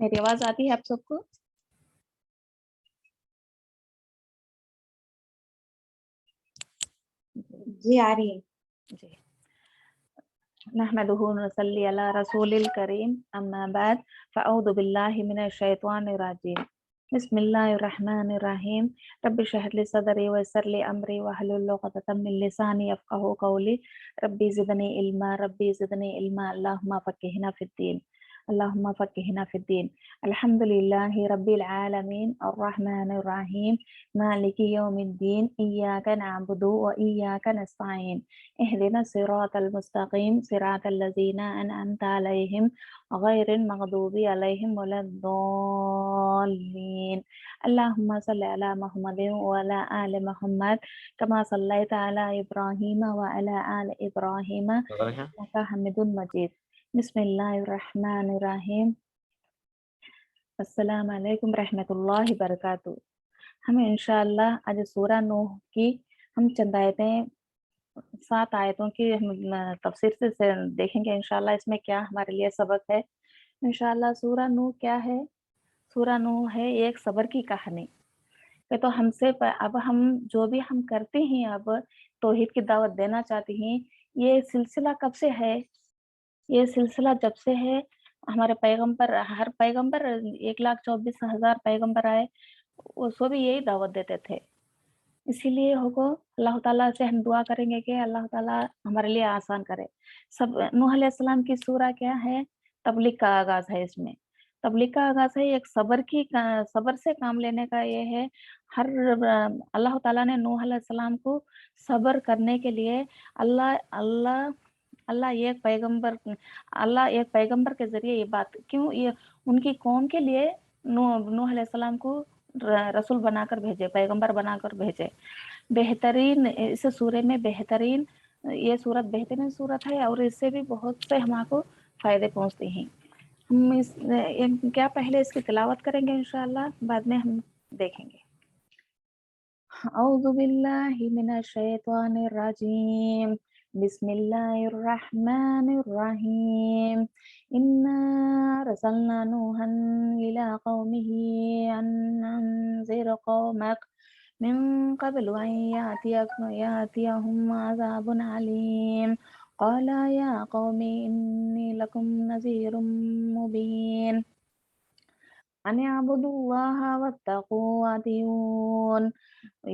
میری آواز آتی ہے آپ سب کو؟ جی آ رہی ہے جی نحمدہ ونصلی علی رسول الکریم اما بعد فاعوذ باللہ من الشیطان الرجیم بسم اللہ الرحمن الرحیم رب اشرح لی صدری ویسر لی امری واحلل عقدۃ من لسانی یفقہوا قولی ربی زدنی علما اللہم فقہنا فی الدین اللہم فقہنا فی الدین الحمد للہ رب العالمین الرحمن الرحیم مالک یوم الدین ایاک نعبد و ایاک نستعین اهدنا الصراط المستقيم صراط الذين أنعمت عليهم غير المغضوب عليهم ولا الضالين اللهم صل على محمد وعلى آل محمد كما صليت على إبراهيم وعلى آل إبراهيم إنك حميد مجيد بسم الله الرحمن الرحيم السلام علیکم رحمۃ اللہ وبرکاتہ. ہمیں انشاءاللہ آج سورہ نوح کی ہم چند آیتیں 7 آیتوں کی ہم تفسیر سے دیکھیں گے انشاءاللہ اس میں کیا ہمارے لیے سبق ہے. انشاءاللہ سورہ نوح کیا ہے؟ سورہ نوح ہے ایک صبر کی کہانی. کہ تو ہم سے اب ہم جو بھی ہم کرتے ہیں اب توحید کی دعوت دینا چاہتے ہیں، یہ سلسلہ کب سے ہے؟ یہ سلسلہ جب سے ہے ہمارے پیغمبر، ہر پیغمبر 1,24,000 پیغمبر آئے، اس کو بھی یہی دعوت دیتے تھے. اسی لیے ہوگو اللہ تعالیٰ سے ہم دعا کریں گے کہ اللہ تعالیٰ ہمارے لیے آسان کرے. نوح علیہ السلام کی سورہ کیا ہے؟ تبلیغ کا آغاز ہے. اس میں تبلیغ کا آغاز ہے، ایک صبر سے کام لینے کا. یہ ہے اللہ تعالیٰ نے نوح علیہ السلام کو صبر کرنے کے لیے اللہ ایک پیغمبر کے ذریعے یہ بات کیوں، یہ ان کی قوم کے لیے نوح علیہ السلام کو رسول بنا کر بھیجے، پیغمبر بنا کر بھیجے. بہترین اس سورے میں بہترین یہ سورت بہترین سورت ہے، اور اس سے بھی بہت سے ہمارے کو فائدے پہنچتے ہیں. ہم کیا پہلے اس کی تلاوت کریں گے انشاءاللہ، بعد میں ہم دیکھیں گے. اعوذ باللہ من الشیطان الرجیم بسم اللہ الرحمن الرحیم انا ارسلنا نوحا الى قومه ان انذر قومك من قبل ان ياتيهم عذاب علیم قال یا قوم انی لکم نذیر مبین ان اعبدوا اللہ واتقوا واطیعون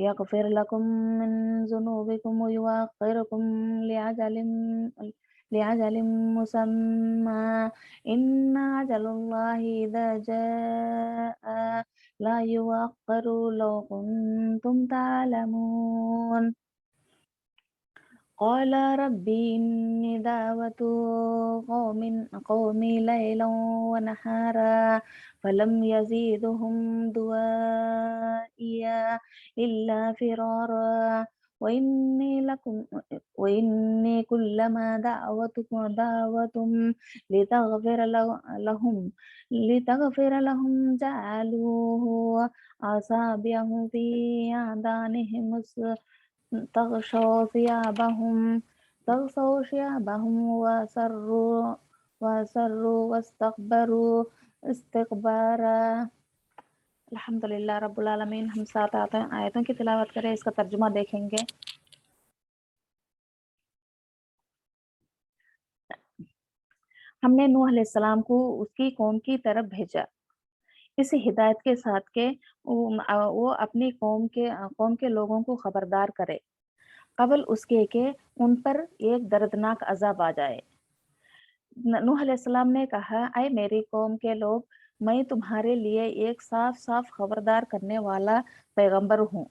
يغفر لكم من ذنوبكم ويؤخركم لأجل مسمى إن أجل الله إذا جاء لا يؤخر لو كنتم تعلمون قال ربي إني دعوت قومي ليلا ونهارا فلم يزيدهم دعائي إلا فرارا وإني كلما دعوتهم لتغفر لهم جعلوه أصابعهم في آذانهم تغشوا ثيابهم وسروا واستكبروا استكبارا. الحمدللہ رب العالمین. ہم 7 آیتوں کی تلاوت کریں، اس کا ترجمہ دیکھیں گے. ہم نے نوح علیہ السلام کو اس کی قوم کی طرف بھیجا اس ہدایت کے ساتھ کہ وہ اپنی قوم کے لوگوں کو خبردار کرے قبل اس کے کہ ان پر ایک دردناک عذاب آ جائے. نوح علیہ السلام نے کہا، اے میری قوم کے لوگ، میں تمہارے لیے ایک صاف صاف خبردار کرنے والا پیغمبر ہوں.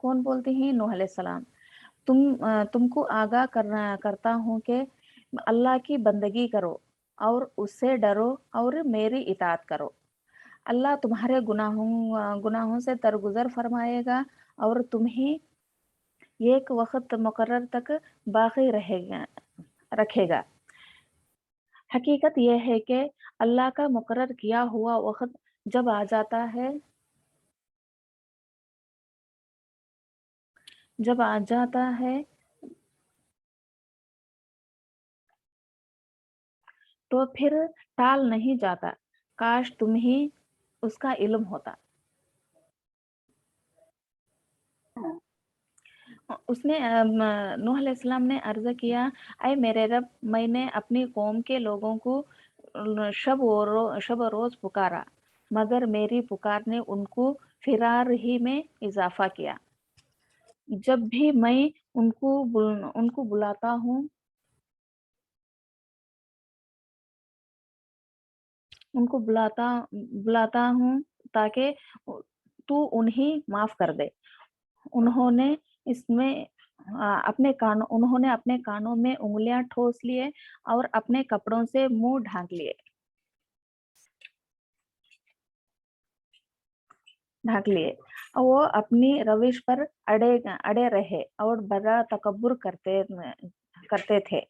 کون بولتے ہیں؟ نوح علیہ السلام. تم کو آگاہ کرتا ہوں کہ اللہ کی بندگی کرو اور اس سے ڈرو اور میری اطاعت کرو. اللہ تمہارے گناہوں سے درگزر فرمائے گا اور تمہیں ایک وقت مقرر تک باقی رکھے گا. حقیقت یہ ہے کہ اللہ کا مقرر کیا ہوا وقت جب آ جاتا ہے تو پھر ٹال نہیں جاتا. काश तुम ही उसका इल्म होता। हाँ, उसने नूह अलैहिस्सलाम ने अर्ज किया, ऐ मेरे रब, मैंने अपनी कौम के लोगों को शब और रोज पुकारा, मगर मेरी पुकार ने उनको फिरार ही में इजाफा किया। जब भी मैं उनको बुलाता हूँ, उनको बुलाता हूँ ताकि तू उन्हें माफ कर दे। उन्होंने इसमें उन्होंने अपने कानों में उंगलियां ठोस लिए और अपने कपड़ों से मुंह ढाक लिए। और वो अपनी रविश पर अड़े रहे और बड़ा तकब्बुर करते थे।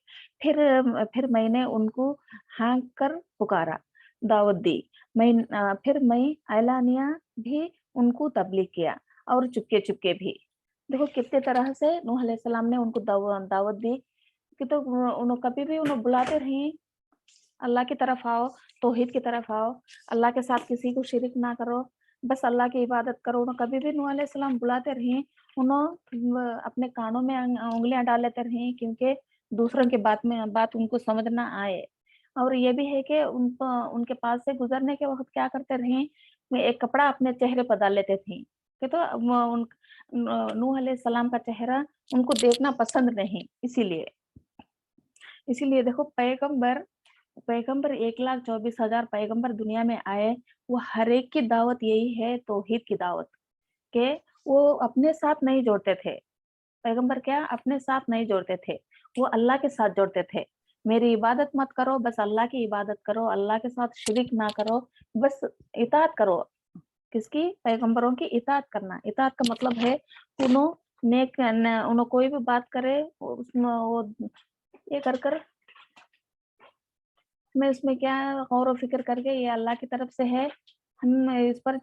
फिर मैंने उनको हाँक कर पुकारा, दावत दी। फिर मैं ऐलानिया भी उनको तबलीग किया और चुपके चुपके भी। देखो कितने तरह से नूह अलैहिस्सलाम ने उनको दावत दी कि तो उन्होंने कभी भी उन्हें बुलाते रहे, अल्लाह की तरफ आओ, तौहीद की तरफ आओ, अल्लाह के साथ किसी को शिरिक ना करो, बस अल्लाह की इबादत करो। उन्होंने कभी भी नूह अलैहिस्सलाम बुलाते रहे, उन्होंने अपने कानों में उंगलियां डाल लेते रहे, क्योंकि दूसरों की बात उनको समझ ना आए। और ये भी है कि उनके पास से गुजरने के वक्त क्या करते रहे, एक कपड़ा अपने चेहरे पर डाल लेते थे कि तो नूह अलैहिस्सलाम का चेहरा उनको देखना पसंद नहीं। इसीलिए देखो पैगंबर पैगंबर 1,24,000 पैगंबर दुनिया में आए, वो हर एक की दावत यही है, तौहीद की दावत के वो अपने साथ नहीं जोड़ते थे। पैगंबर क्या अपने साथ नहीं जोड़ते थे, वो अल्लाह के साथ जोड़ते थे। मेरी इबादत मत करो, बस अल्लाह की इबादत करो, अल्लाह के साथ शिरिक ना करो, बस इताअत करो। किसकी? पैगंबरों की इताअत करना। इताअत का मतलब है उन्हों कोई भी बात करे उसमें वो ये कर मैं इसमें क्या गौर व फिक्र करके ये अल्लाह की तरफ से है, हम इस पर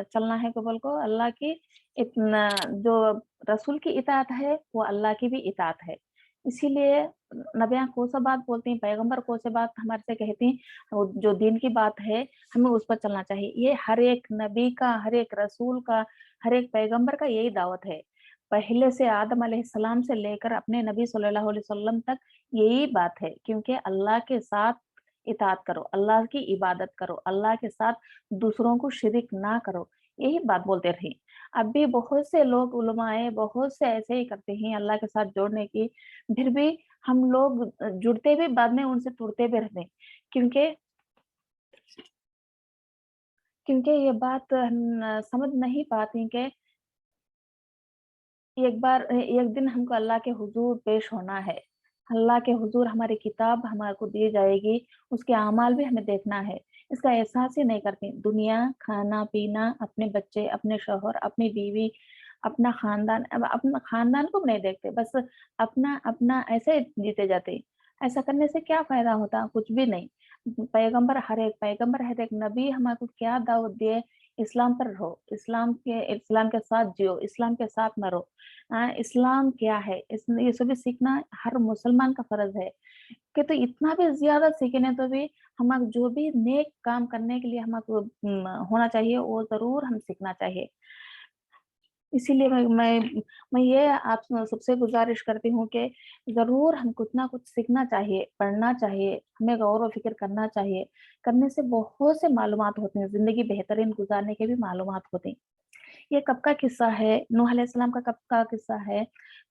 चलना है कबल को। अल्लाह की इतना जो रसूल की इताअत है वो अल्लाह की भी इताअत है। इसीलिए नबियाँ कौन सा बात बोलती हैं, पैगंबर कौन सी बात हमारे से कहती हैं, वो जो दीन की बात है हमें उस पर चलना चाहिए। ये हर एक नबी का, हर एक रसूल का, हर एक पैगंबर का यही दावत है। पहले से आदम अलैहिस्सलाम से लेकर अपने नबी सल्लल्लाहु अलैहि वसल्लम तक यही बात है, क्योंकि अल्लाह के साथ इताअत करो, अल्लाह की इबादत करो, अल्लाह के साथ दूसरों को शिरिक ना करो, यही बात बोलते रहे। अब भी बहुत से लोग उलमाए बहुत से ऐसे ही करते हैं अल्लाह के साथ जोड़ने की, फिर भी हम लोग जुड़ते भी बाद में उनसे टूटते भी रहते हैं, क्योंकि क्योंकि ये बात समझ नहीं पाती कि एक दिन हमको अल्लाह के हुजूर पेश होना है। अल्लाह के हुजूर हमारी किताब हमारे को दी जाएगी, उसके अमाल भी हमें देखना है। इसका एहसास ही नहीं करती। दुनिया, खाना-पीना, अपने बच्चे, अपने शौहर, अपनी बीवी, अपना खानदान, अब अपना खानदान को भी नहीं देखते, बस अपना ऐसे जीते जाते। ऐसा करने से क्या फ़ायदा होता? कुछ भी नहीं। पैगंबर, हर एक नबी हमारे को क्या दावत दिए, इस्लाम पर रहो, इस्लाम के साथ जियो, इस्लाम के साथ मरो। इस्लाम क्या है ये सभी सीखना हर मुसलमान का फर्ज है। कि तो इतना भी ज्यादा सीखने तो भी हमारे जो भी नेक काम करने के लिए हमको होना चाहिए वो जरूर हम सीखना चाहिए। इसीलिए मैं ये आप सबसे गुजारिश करती हूँ कि जरूर हम कुछ ना कुछ सीखना चाहिए, पढ़ना चाहिए, हमें गौर व फिक्र करना चाहिए। करने से बहुत से मालूमात होते हैं, जिंदगी बेहतरीन गुजारने के भी मालूमात होते हैं। ये कब का किस्सा है? नूह अलैहिस्सलाम का कब का किस्सा है?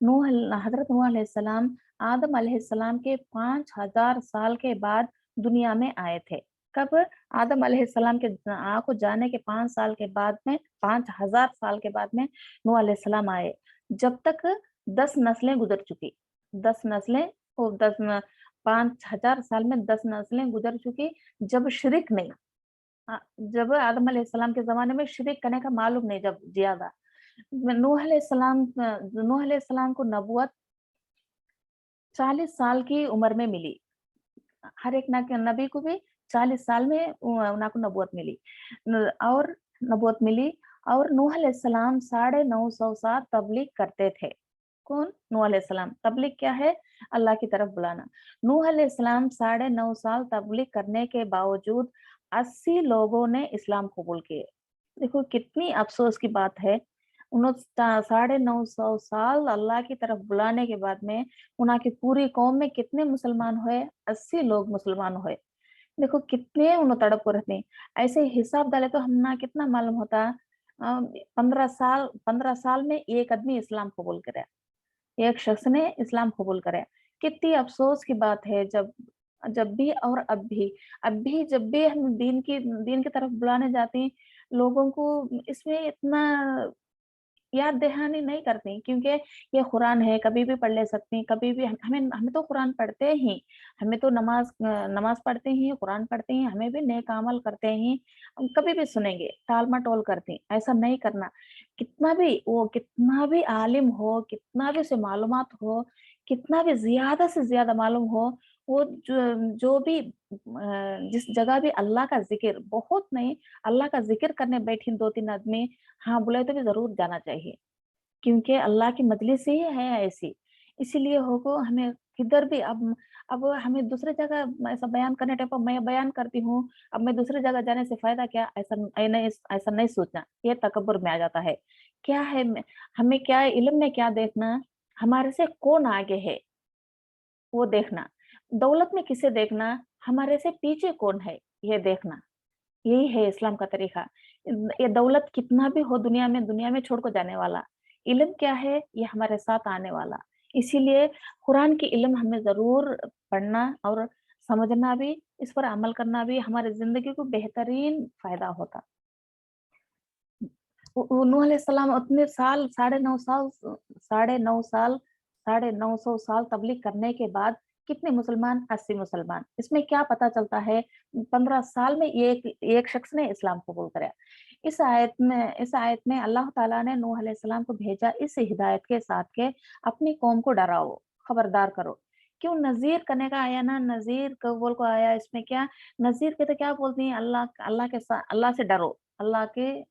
हजरत नूह अलैहिस्सलाम आदम अलैहिस्सलाम के 5,000 साल के बाद दुनिया में आए थे। कब? आदम अलैहिस्सलाम के को जाने के 5 साल के बाद में, 5,000 साल के बाद में नूह अलैहिस्सलाम आए। जब तक 10 नस्लें गुजर चुकी, 10 नस्लें और 5,000 साल में 10 नस्लें गुजर चुकी, जब शिरिक नहीं। जब आदम अलैहिस्सलाम के ज़माने में शिरिक करने का मालूम नहीं जब ज़्यादा। नूह अलैहिस्सलाम को नबुवत 40 साल की उम्र में मिली। हर एक नबी को भी 40 साल में उनको नबुवत मिली। और नबुवत मिली और नूह अलैहिस्सलाम 950 साल तबलीग करते थे। कौन? नूह अलैहिस्सलाम। तबलीग क्या है? अल्लाह की तरफ बुलाना। नूह अलैहिस्सलाम 9.5 साल तबलीग करने के बावजूद 80 लोगों ने इस्लाम कबूल किए। देखो कितनी अफ़सोस की बात है। 9.5 साल अल्लाह की तरफ बुलाने के बाद में उन्हा की पूरी कौम में कितने मुसलमान हुए? 80 लोग मुसलमान हुए। देखो कितने उन्हें तड़प रहते। ऐसे हिसाब डाले तो हम ना कितना मालूम होता। 15 साल में एक आदमी इस्लाम कबूल करे। एक शख्स ने इस्लाम कबूल करे। कितनी अफ़सोस की बात है जब जब भी और अब भी जब भी हम दीन की तरफ बुलाने जाते हैं, लोगों को इसमें इतना याद दहानी नहीं करती क्योंकि ये कुरान है, कभी भी पढ़ ले सकती, कभी भी हमें हमें तो कुरान पढ़ते ही, हमें तो नमाज़ पढ़ते ही, कुरान पढ़ते ही, हमें भी नेक अमल करते ही, हम कभी भी सुनेंगे, टाल-मटोल करते, ऐसा नहीं करना। कितना भी आलिम हो, कितना भी उसे मालूमात हो, कितना भी ज़्यादा से ज़्यादा मालूम हो, वो जो भी जिस जगह भी अल्लाह का ज़िक्र बहुत नहीं, अल्लाह का ज़िक्र करने बैठी 2-3 आदमी, हाँ, बुलाए तो भी ज़रूर जाना चाहिए, क्योंकि अल्लाह की मजलिस ही है ऐसी। इसीलिए होगो हमें किधर भी अब हमें दूसरी जगह ऐसा बयान करने टाइम पर मैं बयान करती हूँ, अब मैं दूसरी जगह जाने से फ़ायदा क्या? ऐसा नहीं सोचना, ये तकब्बुर में आ जाता है। क्या है में हमें क्या इल्म में क्या देखना, हमारे से कौन आगे है, वो देखना। दौलत में किसे देखना, हमारे से पीछे कौन है, ये देखना। यही है इस्लाम का तरीका। ये दौलत कितना भी हो दुनिया में छोड़ को जाने वाला। इल्म क्या है? ये हमारे साथ आने वाला। इसीलिए कुरान की इल्म हमें ज़रूर पढ़ना और समझना भी, इस पर अमल करना भी हमारी ज़िंदगी को बेहतरीन फ़ायदा होता। नूह अलैहिस्सलाम उतने साल, 9.5 साल तबलीग करने के बाद कितने मुसलमान? 80 मुसलमान। इसमें क्या पता चलता है? 15 साल में एक एक शख्स ने इस्लाम कबूल करा। इस आयत में अल्लाह ताला ने नूह अलैहिस्सलाम को भेजा इस हिदायत के साथ के अपनी कौम को डराओ, खबरदार करो। क्यों नज़ीर करने का आया ना, नज़ीर कौल को आया इसमें क्या? नज़ीर के तो क्या बोलती हैं अल्लाह से डरो, अल्लाह के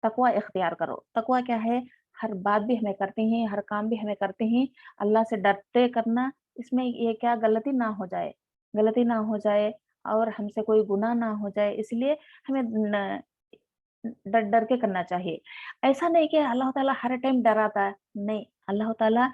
तकवा इख्तियार करो। तकवा क्या है? हर बात भी हमें करते हैं, हर काम भी हमें करते हैं, अल्लाह से डरते करना, इसमें ये क्या गलती ना हो जाए और हमसे कोई गुनाह ना हो जाए, इसलिए हमें न डर के करना चाहिए। ऐसा नहीं कि अल्लाह ताला हर टाइम डराता है, नहीं, अल्लाह ताला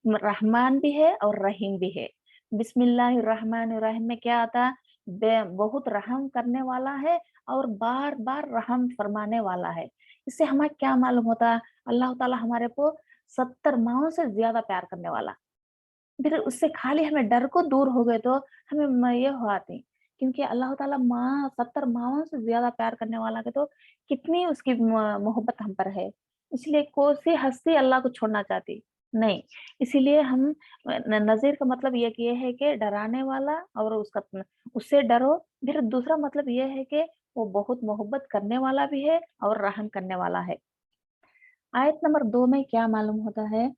रहमान भी है और रहीम भी है। बिस्मिल्लाहिर्रहमानिर्रहीम में क्या आता? बहुत रहम करने वाला है और बार-बार रहम फरमाने वाला है। इससे हमें क्या मालूम होता है? अल्लाह ताला हमारे को 70 माओं से ज़्यादा प्यार करने वाला। फिर उससे खाली हमें डर को दूर हो गए तो हमें ये हो आती, क्योंकि अल्लाह ताला 70 माओं से ज़्यादा प्यार करने वाला है तो कितनी उसकी मोहब्बत हम पर है। इसलिए कौन-सी हस्ती अल्लाह को छोड़ना चाहती? नहीं। इसीलिए हम नज़ीर का मतलब ये है कि डराने वाला और उससे डरो। फिर दूसरा मतलब ये है कि वो बहुत मोहब्बत करने वाला भी है और रहम करने वाला है। आयत नंबर 2 में क्या मालूम होता है?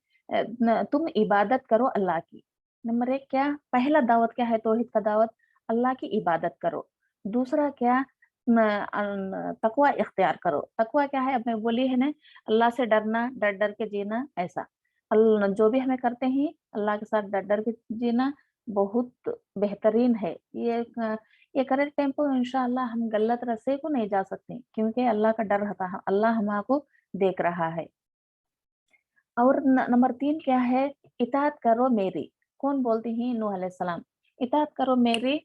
तुम इबादत करो अल्लाह की। नंबर 1 क्या? पहला दावत क्या है तौहीद का दावत? अल्लाह की इबादत करो। दूसरा क्या? तकवा इख्तियार करो। तकवा क्या है? अब मैं बोली है ना, अल्लाह से डरना, डर-डर के जीना ऐसा। जो भी हमें करते हैं, अल्लाह के साथ डर-डर के जीना बहुत बेहतरीन है। ये करे टाइम पे इंशाअल्लाह हम गलत रास्ते को नहीं जा सकते, क्योंकि अल्लाह का डर रहता है, अल्लाह हमको देख रहा है। और नंबर 3 क्या है? इताअत करो मेरी। कौन बोलती हैं? नूह अलैहिस्सलाम। इताअत करो मेरी,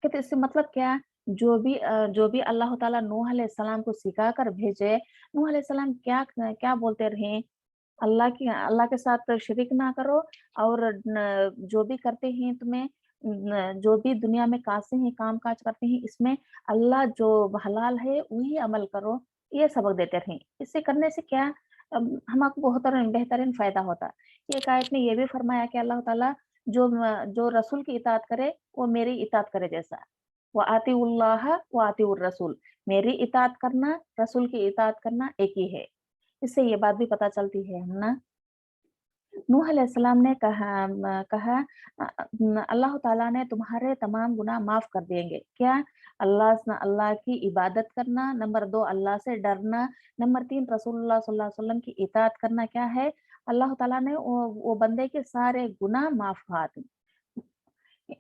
कहते इससे मतलब क्या? जो भी अल्लाह ताला नूह अलैहिस्सलाम को सिखा कर भेजे, नूह अलैहिस्सलाम क्या क्या बोलते रहे? अल्लाह के साथ शिरिक ना करो और जो भी करते हैं तुम्हें जो भी दुनिया में कासे हैं, काम-काज करते हैं, इसमें अल्लाह जो हलाल है वही अमल करो, ये सबक देते रहे। इससे करने से क्या? हमको बहुत बेहतरीन फ़ायदा होता है। एक आयत में ये भी फरमाया कि अल्लाह ताला जो रसूल की इताअत करे, वो मेरी इताअत करे जैसा। व अतीउल्लाह व अतीउर रसूल। मेरी इताअत करना, रसूल की इताअत करना एक ही है। इससे ये बात भी पता चलती है ना। नूह अलैहिस्सलाम ने कहा अल्लाह ताला ने तुम्हारे तमाम गुनाह माफ कर देंगे। क्या? अल्लाह की इबादत करना, नंबर 2 अल्लाह से डरना, नंबर 3 रसूलुल्लाह सल्लल्लाहु अलैहि वसल्लम की इताअत करना क्या है? अल्लाह ताला ने वो बंदे के सारे गुनाह माफ कर दी।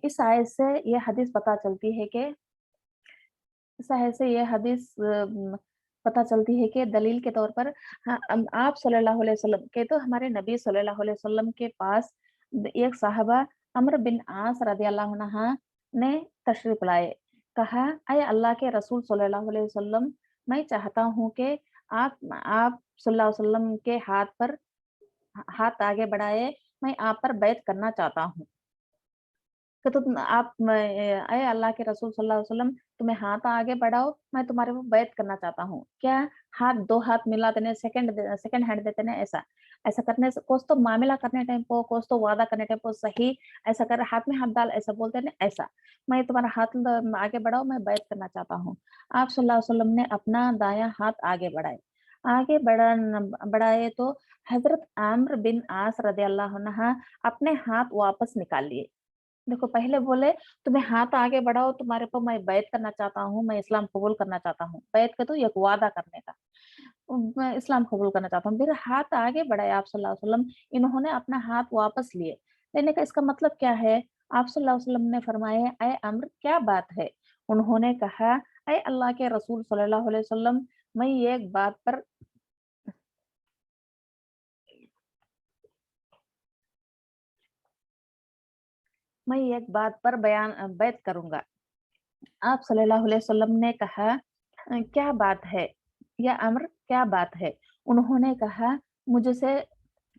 इस आयत से ये हदीस पता चलती है कि ये हदीस पता चलती है कि दलील के तौर पर हाँ, आप सल्लल्लाहु अलैहि वसल्लम के तो हमारे नबी सल्लल्लाहु अलैहि वसल्लम के पास एक साहबा अम्र बिन आस रदियल्लाहु अन्हा ने तशरीफ लाए। कहा, अय अल्लाह के रसूल सल्लल्लाहु अलैहि वसल्लम, मैं चाहता हूँ कि आप सल्लल्लाहु अलैहि वसल्लम के हाथ आगे बढ़ाए, मैं आप पर बैत करना चाहता हूँ। कि अय अल्लाह के रसूल सल्लल्लाहु अलैहि वसल्लम, तुम्हें हाथ आगे बढ़ाओ, मैं तुम्हारे वो बैत करना चाहता हूँ। क्या हाथ 2 हाथ मिला देने सेकंड हैंड देते ने ऐसा। ऐसा करने से कोस तो मामला करने टाइम को, कोस तो वादा करने टाइम को सही ऐसा कर हाथ में हाथ डाल ऐसा बोलते हैं ना ऐसा। मैं तुम्हारा हाथ आगे बढ़ाओ, मैं बैत करना चाहता हूँ। आप सल्लल्लाहु अलैहि वसल्लम ने अपना दायाँ हाथ आगे बढ़ाए। आगे बढ़ाए तो हज़रत आम्र बिन आस रज़ियल्लाहु अन्हा अपने हाथ वापस निकाल लिए। देखो पहले बोले तुम्हें हाथ आगे बढ़ाओ, तुम्हारे पर मैं बैत करना चाहता हूँ, मैं इस्लाम कबूल करना चाहता हूँ। बैत का तो एक वादा करने का। मैं इस्लाम कबूल करना चाहता हूँ। फिर हाथ आगे बढ़ाए आप सल्लल्लाहु अलैहि वसल्लम, इन्होंने अपना हाथ वापस लिए। लेने का इसका मतलब क्या है? आप सल्लल्लाहु अलैहि वसल्लम ने फरमाया, ऐ अम्र क्या बात है? उन्होंने कहा, ऐ अल्लाह के रसूल सल्लल्लाहु अलैहि वसल्लम, मैं एक बात पर मैं एक बात पर बैत करूँगा। आप सल्लल्लाहु अलैहि वसल्लम ने कहा, क्या बात है? या अम्र क्या बात है? उन्होंने कहा, मुझसे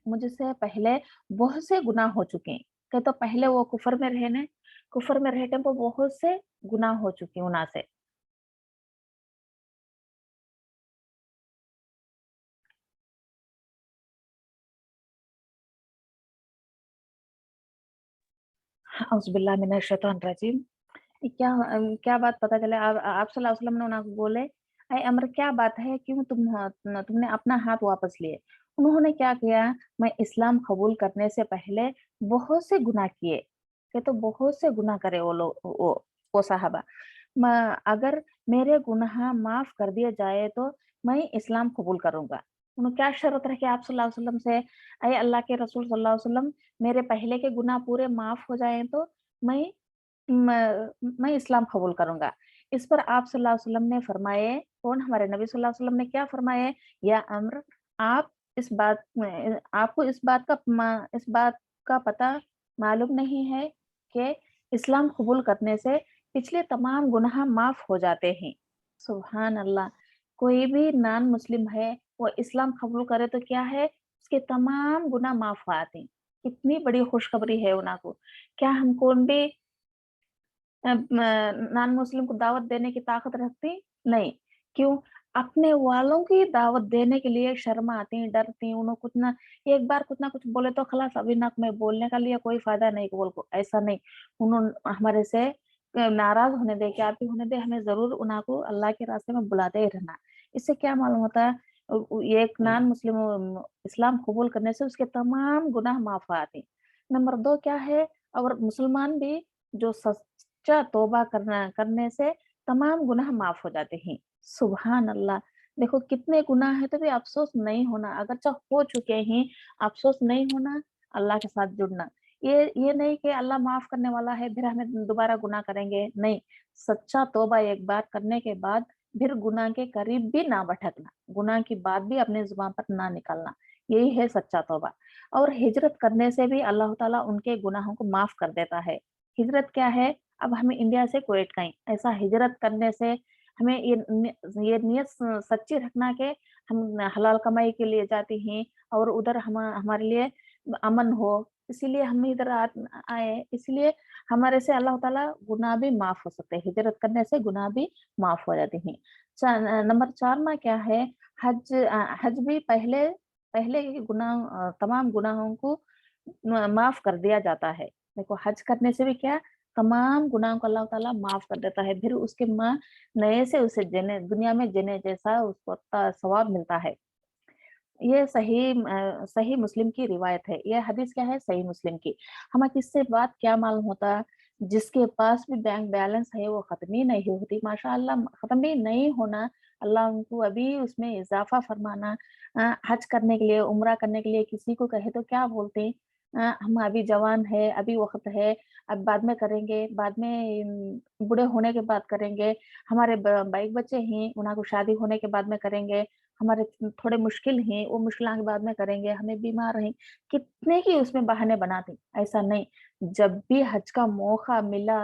मुझसे पहले बहुत से गुनाह हो चुके हैं। कि तो पहले वो कुफ़र में रहते वो बहुत से गुनाह हो चुके हैं उन्हा से। औज़ुबिल्लाह मिनश शैतानिर रजीम। क्या बात पता चले आप सल्लल्लाहु अलैहि वसल्लम ने उन्हें बोले, "ऐ अम्र क्या बात है? क्यों तुमने अपना हाथ वापस लिए?" उन्होंने क्या किया, मैं इस्लाम कबूल करने से पहले बहुत से गुनाह किए। ये तो बहुत से गुनाह करे वो साहबा। म अगर मेरे गुनाह माफ़ कर दिए जाए तो मैं इस्लाम कबूल करूँगा। उन्होंने क्या शर्त रखी आप सल्लल्लाहु अलैहि वसल्लम से, "ऐ अल्लाह के रसूल सल्लल्लाहु अलैहि वसल्लम, मेरे पहले के गुनाह पूरे माफ़ हो जाएँ तो मैं मैं इस्लाम कबूल करूँगा।" इस पर आप सल्लल्लाहु अलैहि वसल्लम ने फरमाए, कौन हमारे नबी सल्लल्लाहु अलैहि वसल्लम ने क्या फरमाए, या अम्र आप आपको इस बात का पता मालूम नहीं है कि इस्लाम कबूल करने से पिछले तमाम गुनाह माफ़ हो जाते हैं। सुभान अल्लाह! कोई भी नॉन मुस्लिम है, वो इस्लाम कबूल करे तो क्या है, उसके तमाम गुनाह माफ़ हो आते हैं। कितनी बड़ी खुशखबरी है उन्हा को। क्या हम कौन भी नॉन मुस्लिम को दावत देने की ताकत रखती? नहीं। क्यों? अपने वालों की दावत देने के लिए शर्माती, डरती, उन्हें कुछ ना एक बार कुछ ना कुछ बोले तो खलास अभी ना मैं बोलने का लिए कोई फ़ायदा नहीं बोल को, ऐसा नहीं। हमारे से नाराज़ होने दे, क्या भी होने दे, हमें ज़रूर उन्हा को अल्लाह के रास्ते में बुलाते ही रहना। इससे क्या मालूम होता है एक नॉन मुस्लिम इस्लाम कबूल करने से उसके तमाम गुनाह माफ़ हो आते हैं। नंबर 2 क्या है, और मुसलमान भी जो सच्चा तौबा करने से तमाम गुनाह माफ़ हो जाते हैं। सुभान अल्लाह! देखो कितने गुनाह हैं तो भी अफ़सोस नहीं होना, अगरचे हो चुके हैं, अफ़सोस नहीं होना, अल्लाह के साथ जुड़ना। ये नहीं कि अल्लाह माफ़ करने वाला है, फिर हमें दोबारा गुनाह करेंगे, नहीं। सच्चा तौबा एक बार करने के बाद फिर गुनाह के करीब भी ना भटकना, गुनाह की बात भी अपने ज़ुबान पर ना निकालना, यही है सच्चा तौबा। और हिजरत करने से भी अल्लाह ताला उनके गुनाहों को माफ़ कर देता है। हिजरत क्या है? अब हमें इंडिया से कुवैत गए, ऐसा हिजरत करने से हमें ये नियत सच्ची रखना कि हम हलाल कमाई के लिए जाते हैं और उधर हमारे लिए अमन हो, इसीलिए हम इधर आए, इसलिए हमारे से अल्लाह ताला गुनाह भी माफ़ हो सकते हैं, हिजरत करने से गुनाह भी माफ़ हो जाते हैं। नंबर 4 में क्या है, हज भी पहले पहले के तमाम गुनाहों को माफ़ कर दिया जाता है। देखो हज करने से भी क्या तमाम गुनाहों को अल्लाह ताला माफ़ कर देता है। फिर उसके नए से उसे दुनिया में जीने जैसा उसको सवाब मिलता है। ये सही मुस्लिम की रिवायत है। ये हदीस क्या है? सही मुस्लिम की। हमें किससे बात क्या मालूम होता है? जिसके पास भी बैंक बैलेंस है वो ख़त्म ही नहीं होती। माशाअल्लाह ख़त्म भी नहीं होना, अल्लाह उनको अभी उसमें इज़ाफ़ा फरमाना। हज करने के लिए, उम्रा करने के लिए किसी को कहे तो क्या बोलते हैं? हम अभी जवान है, अभी वक़्त है, अब बाद में करेंगे, बाद में बूढ़े होने के बाद करेंगे, हमारे बाइक बच्चे हैं, उन्हां को शादी होने के बाद में करेंगे, हमारे थोड़े मुश्किल हैं, वो मुश्किलां के बाद में करेंगे, हमें बीमार हैं, कितने ही उसमें बहाने बनाते। ऐसा नहीं, जब भी हज का मौका मिला,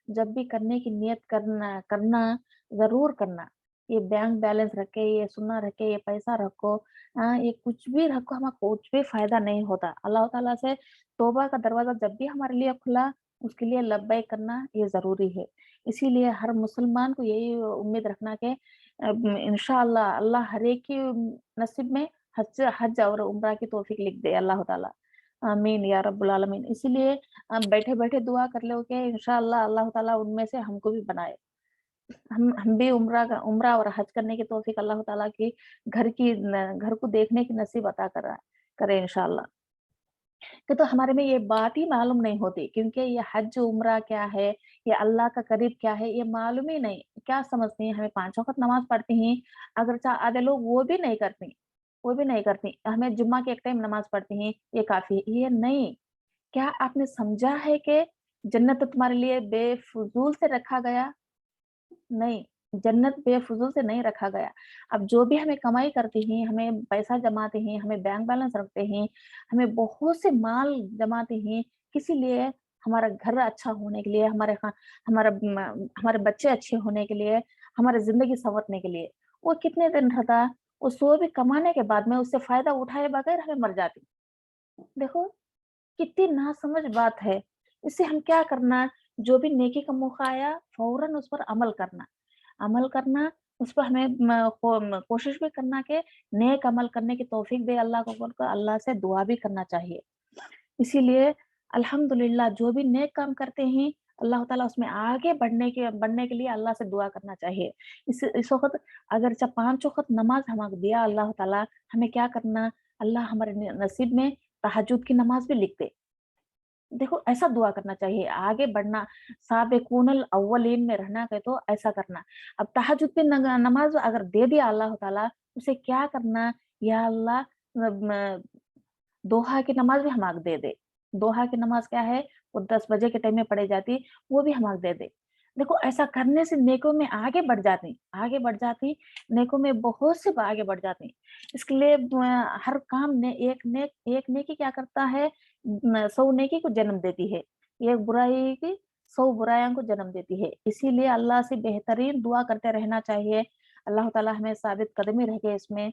जब भी करने की नियत करना करना, ज़रूर करना। ये बैंक बैलेंस रखे, ये सोना रखे, ये पैसा रखो, ये कुछ भी रखो, हमें कुछ भी फ़ायदा नहीं होता। अल्लाह ताला से तौबा का दरवाज़ा जब भी हमारे लिए खुला, उसके लिए लब्बैक करना ये ज़रूरी है। इसीलिए हर मुसलमान को यही उम्मीद रखना कि इंशाअल्लाह अल्लाह हर एक के नसीब में हज हज और उम्रा की तौफीक लिख दे अल्लाह ताला। आमीन या रब्बुल आलमीन। इसीलिए बैठे-बैठे दुआ कर लो कि इंशाअल्लाह अल्लाह ताला उनमें से हमको भी बनाए। हम भी उम्रा और हज करने की तौफीक अल्लाह ताला की घर को देखने की नसीब अता करे इंशाअल्लाह। कि तो हमारे में ये बात ही मालूम नहीं होती, क्योंकि ये हज उम्रा क्या है, ये अल्लाह का करीब क्या है, ये मालूम ही नहीं। क्या समझती हैं, हमें 5 वक़्त नमाज़ पढ़ती हैं, अगर आधे लोग वो भी नहीं करती। हमें जुम्मा की एक टाइम नमाज़ पढ़ती हैं, ये काफ़ी है, ये नहीं। क्या आपने समझा है कि जन्नत तुम्हारे लिए बेफुज़ूल से रखा गया? नहीं, जन्नत बेफ़ुज़ूल से नहीं रखा गया। अब जो भी हमें कमाई करते हैं, हमें पैसा जमाते हैं, हमें बैंक बैलेंस रखते हैं, हमें बहुत से माल जमाते हैं, किसी लिए? हमारा घर अच्छा होने के लिए, हमारे बच्चे अच्छे होने के लिए, हमारी ज़िंदगी सँवरने के लिए। वो कितने दिन रहता? वो सो भी कमाने के बाद में उससे फ़ायदा उठाए बगैर हमें मर जाती। देखो कितनी नासमझ बात है। इससे हम क्या करना, जो भी नेकी का मौका आया, फ़ौरन उस पर अमल करना, उस पर हमें कोशिश भी करना कि नेक अमल करने की तौफ़ीक दे अल्लाह को बोलकर अल्लाह से दुआ भी करना चाहिए। इसीलिए अल्हम्दुलिल्लाह जो भी नेक काम करते हैं, अल्लाह ताला उसमें आगे बढ़ने के लिए अल्लाह से दुआ करना चाहिए। इस वक़्त अगरचे 5 वक़्त नमाज़ हमको दिया अल्लाह ताला, हमें क्या करना, अल्लाह हमारे नसीब में तहज्जुद की नमाज़ भी लिख दे। देखो ऐसा दुआ करना चाहिए, आगे बढ़ना, साबिक़ूनल अव्वलीन में रहना है तो ऐसा करना। अब तहज्जुद पे नमाज़ अगर दे दिया अल्लाह ताला, उसे क्या करना, या अल्लाह म दोहा की नमाज़ भी हमाक दे दे। दोहा की नमाज़ क्या है, वो 10 बजे के टाइम में पढ़ी जाती, वो भी हमाक दे दे। देखो ऐसा करने से नेकों में आगे बढ़ जाती, नेकों में बहुत से आगे बढ़ जाती। इसके लिए हर काम ने एक नेकी क्या करता है, 100 नेकी को जन्म देती है। एक बुराई की 100 बुराइयों को जन्म देती है। इसीलिए अल्लाह से बेहतरीन दुआ करते रहना चाहिए। अल्लाह ताला हमें साबित कदमी रखे इसमें।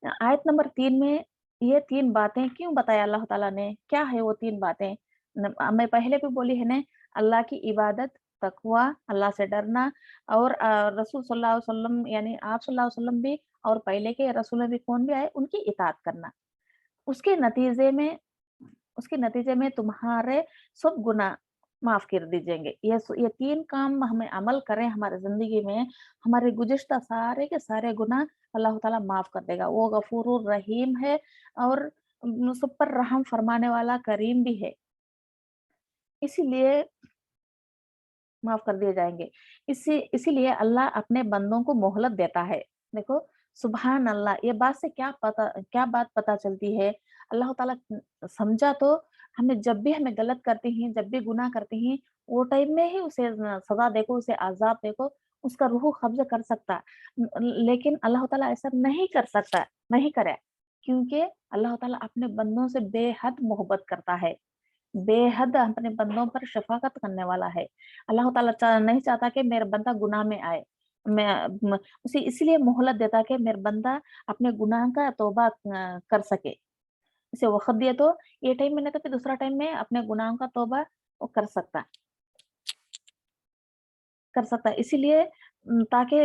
आयत नंबर 3 में ये 3 बातें क्यों बताया अल्लाह ताला ने? क्या है वो 3 बातें? मैं पहले भी बोली है ना, अल्लाह की इबादत, तकवा, अल्लाह से डरना, और रसूल सल्लल्लाहु अलैहि वसल्लम यानी आप सल्लल्लाहु अलैहि वसल्लम भी और पहले के रसूल भी कौन भी आए, उनकी इताअत करना। उसके नतीजे में उसके नतीजे में तुम्हारे सब गुनाह माफ़ कर दी जाएँगे। ये 3 काम हमें अमल करें हमारी ज़िंदगी में, हमारे गुज़िश्ता सारे के सारे गुनाह अल्लाह ताला माफ़ कर देगा। वो गफूरुर रहीम है और सब पर रहम फरमाने वाला करीम भी है। इसीलिए माफ़ कर दिए जाएँगे। इसीलिए अल्लाह अपने बंदों को मोहलत देता है। देखो, सुबहान अल्लाह, ये बात से क्या बात पता चलती है, अल्लाह ताला समझा तो हमें जब भी हमें गलत करते हैं, जब भी गुनाह करते हैं, वो टाइम में ही उसे सज़ा देखो, उसे अज़ाब देखो, उसका रूह कब्ज़ कर सकता। लेकिन अल्लाह ताला ऐसा नहीं कर सकता, नहीं करे, क्योंकि अल्लाह ताला अपने बंदों से बेहद मोहब्बत करता है। बेहद अपने बंदों पर शफ़क़त करने वाला है। अल्लाह ताला नहीं चाहता कि मेरा बंदा गुनाह में आए। मैं म उसे इसलिए मोहलत देता है कि मेरा बंदा अपने गुनाह का तौबा कर सके। इसे वक़्त दिया तो ये टाइम में नहीं तो फिर दूसरा टाइम में अपने गुनाहों का तौबा वो कर सकता है। इसीलिए ताकि